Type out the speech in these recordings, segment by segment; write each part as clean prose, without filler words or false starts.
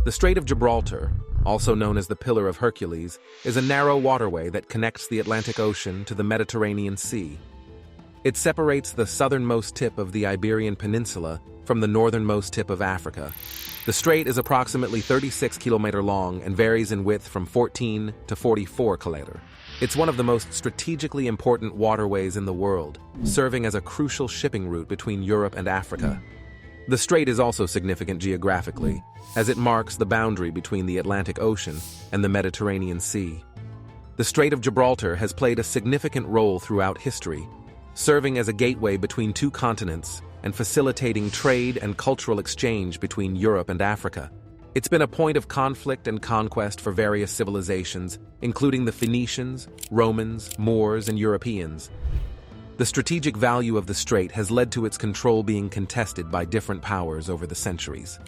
The Strait of Gibraltar, also known as the Pillar of Hercules, is a narrow waterway that connects the Atlantic Ocean to the Mediterranean Sea. It separates the southernmost tip of the Iberian Peninsula from the northernmost tip of Africa. The strait is approximately 36 kilometers long and varies in width from 14 to 44 kilometers. It's one of the most strategically important waterways in the world, serving as a crucial shipping route between Europe and Africa. The strait is also significant geographically, as it marks the boundary between the Atlantic Ocean and the Mediterranean Sea. The Strait of Gibraltar has played a significant role throughout history, serving as a gateway between two continents and facilitating trade and cultural exchange between Europe and Africa. It's been a point of conflict and conquest for various civilizations, including the Phoenicians, Romans, Moors, and Europeans. The strategic value of the strait has led to its control being contested by different powers over the centuries.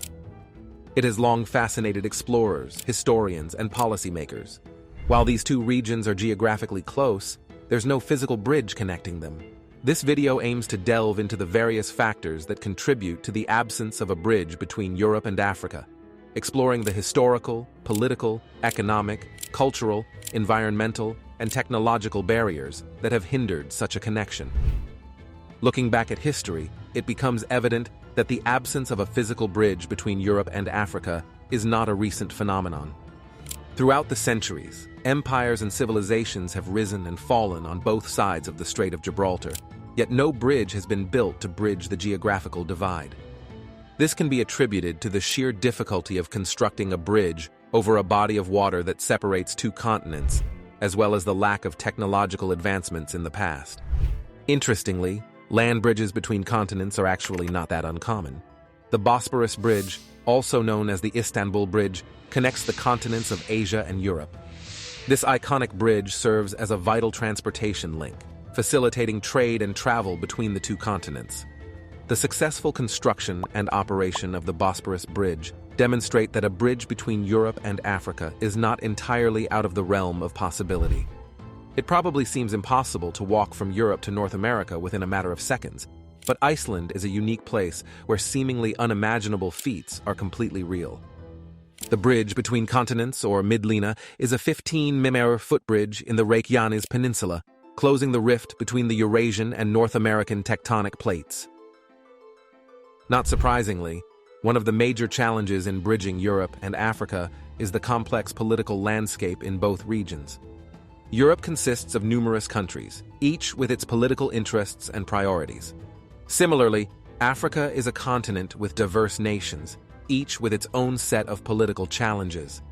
It has long fascinated explorers, historians, and policymakers. While these two regions are geographically close, there's no physical bridge connecting them. This video aims to delve into the various factors that contribute to the absence of a bridge between Europe and Africa, exploring the historical, political, economic, cultural, environmental, and technological barriers that have hindered such a connection. Looking back at history, it becomes evident that the absence of a physical bridge between Europe and Africa is not a recent phenomenon. Throughout the centuries, empires and civilizations have risen and fallen on both sides of the Strait of Gibraltar, yet no bridge has been built to bridge the geographical divide. This can be attributed to the sheer difficulty of constructing a bridge over a body of water that separates two continents, as well as the lack of technological advancements in the past. Interestingly, land bridges between continents are actually not that uncommon. The Bosporus Bridge, also known as the Istanbul Bridge, connects the continents of Asia and Europe. This iconic bridge serves as a vital transportation link, facilitating trade and travel between the two continents. The successful construction and operation of the Bosporus Bridge demonstrate that a bridge between Europe and Africa is not entirely out of the realm of possibility. It probably seems impossible to walk from Europe to North America within a matter of seconds, but Iceland is a unique place where seemingly unimaginable feats are completely real. The bridge between continents, or Midlína, is a 15-meter footbridge in the Reykjanes Peninsula, closing the rift between the Eurasian and North American tectonic plates. Not surprisingly, one of the major challenges in bridging Europe and Africa is the complex political landscape in both regions. Europe consists of numerous countries, each with its political interests and priorities. Similarly, Africa is a continent with diverse nations, each with its own set of political challenges.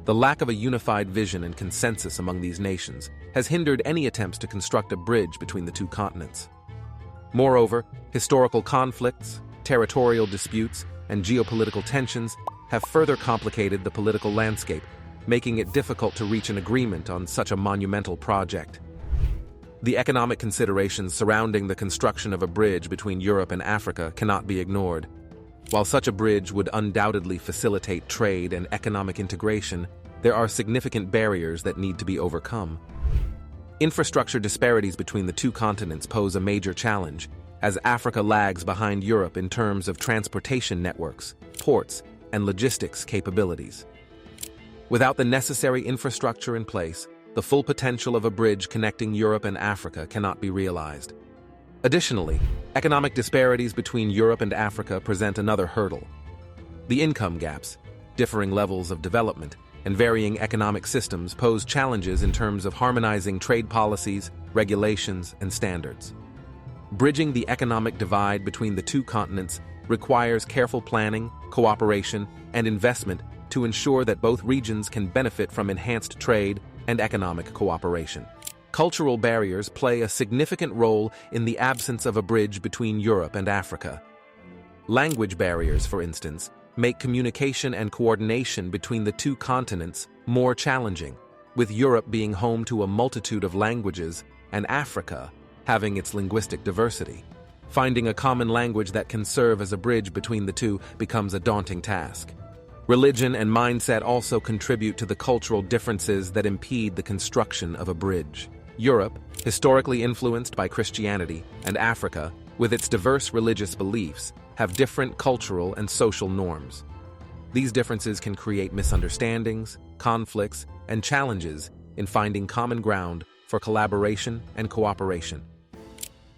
The lack of a unified vision and consensus among these nations has hindered any attempts to construct a bridge between the two continents. Moreover, historical conflicts, territorial disputes, and geopolitical tensions have further complicated the political landscape, making it difficult to reach an agreement on such a monumental project. The economic considerations surrounding the construction of a bridge between Europe and Africa cannot be ignored. While such a bridge would undoubtedly facilitate trade and economic integration, there are significant barriers that need to be overcome. Infrastructure disparities between the two continents pose a major challenge, as Africa lags behind Europe in terms of transportation networks, ports, and logistics capabilities. Without the necessary infrastructure in place, the full potential of a bridge connecting Europe and Africa cannot be realized. Additionally, economic disparities between Europe and Africa present another hurdle. The income gaps, differing levels of development, and varying economic systems pose challenges in terms of harmonizing trade policies, regulations, and standards. Bridging the economic divide between the two continents requires careful planning, cooperation, and investment to ensure that both regions can benefit from enhanced trade and economic cooperation. Cultural barriers play a significant role in the absence of a bridge between Europe and Africa. Language barriers, for instance, make communication and coordination between the two continents more challenging, with Europe being home to a multitude of languages and Africa having its linguistic diversity. Finding a common language that can serve as a bridge between the two becomes a daunting task. Religion and mindset also contribute to the cultural differences that impede the construction of a bridge. Europe, historically influenced by Christianity, and Africa, with its diverse religious beliefs, have different cultural and social norms. These differences can create misunderstandings, conflicts, and challenges in finding common ground for collaboration and cooperation.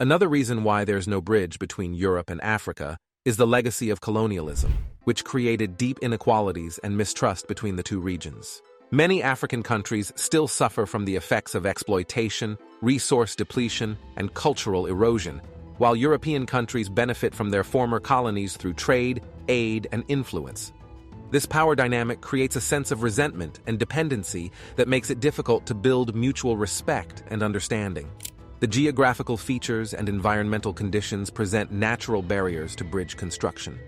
Another reason why there's no bridge between Europe and Africa is the legacy of colonialism, which created deep inequalities and mistrust between the two regions. Many African countries still suffer from the effects of exploitation, resource depletion, and cultural erosion, while European countries benefit from their former colonies through trade, aid, and influence. This power dynamic creates a sense of resentment and dependency that makes it difficult to build mutual respect and understanding. The geographical features and environmental conditions present natural barriers to bridge construction.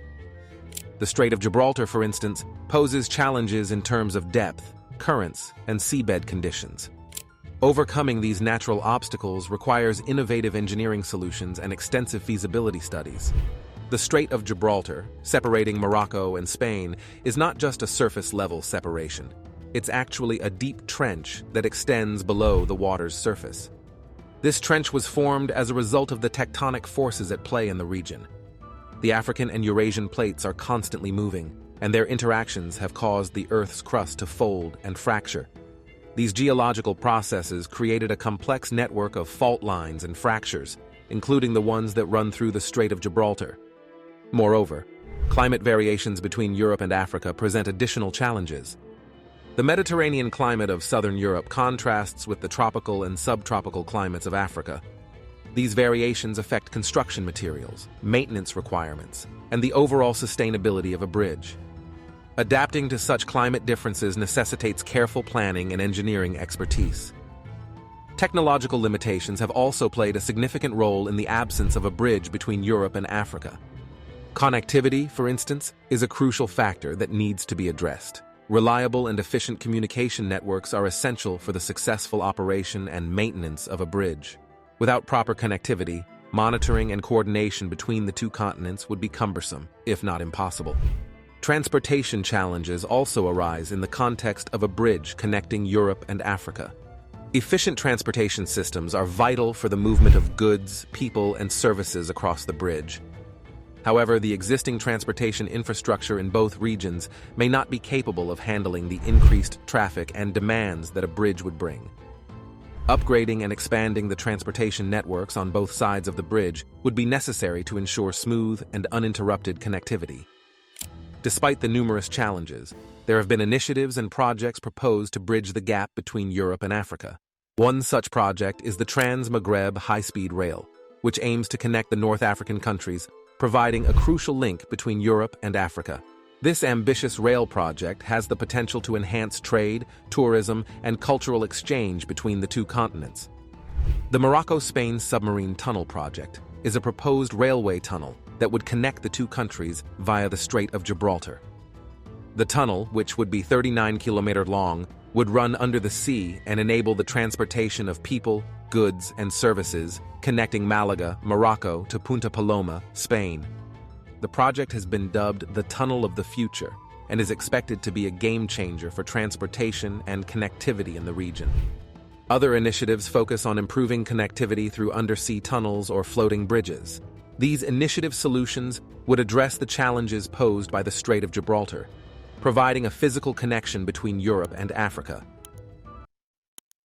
The Strait of Gibraltar, for instance, poses challenges in terms of depth, currents, and seabed conditions. Overcoming these natural obstacles requires innovative engineering solutions and extensive feasibility studies. The Strait of Gibraltar, separating Morocco and Spain, is not just a surface-level separation. It's actually a deep trench that extends below the water's surface. This trench was formed as a result of the tectonic forces at play in the region. The African and Eurasian plates are constantly moving, and their interactions have caused the Earth's crust to fold and fracture. These geological processes created a complex network of fault lines and fractures, including the ones that run through the Strait of Gibraltar. Moreover, climate variations between Europe and Africa present additional challenges. The Mediterranean climate of southern Europe contrasts with the tropical and subtropical climates of Africa. These variations affect construction materials, maintenance requirements, and the overall sustainability of a bridge. Adapting to such climate differences necessitates careful planning and engineering expertise. Technological limitations have also played a significant role in the absence of a bridge between Europe and Africa. Connectivity, for instance, is a crucial factor that needs to be addressed. Reliable and efficient communication networks are essential for the successful operation and maintenance of a bridge. Without proper connectivity, monitoring and coordination between the two continents would be cumbersome, if not impossible. Transportation challenges also arise in the context of a bridge connecting Europe and Africa. Efficient transportation systems are vital for the movement of goods, people, and services across the bridge. However, the existing transportation infrastructure in both regions may not be capable of handling the increased traffic and demands that a bridge would bring. Upgrading and expanding the transportation networks on both sides of the bridge would be necessary to ensure smooth and uninterrupted connectivity. Despite the numerous challenges, there have been initiatives and projects proposed to bridge the gap between Europe and Africa. One such project is the Trans-Maghreb High-Speed Rail, which aims to connect the North African countries, providing a crucial link between Europe and Africa. This ambitious rail project has the potential to enhance trade, tourism, and cultural exchange between the two continents. The Morocco-Spain Submarine Tunnel Project is a proposed railway tunnel that would connect the two countries via the Strait of Gibraltar. The tunnel, which would be 39 kilometers long, would run under the sea and enable the transportation of people, goods, and services, connecting Malaga, Morocco to Punta Paloma, Spain. The project has been dubbed the Tunnel of the Future and is expected to be a game-changer for transportation and connectivity in the region. Other initiatives focus on improving connectivity through undersea tunnels or floating bridges. These initiative solutions would address the challenges posed by the Strait of Gibraltar, providing a physical connection between Europe and Africa.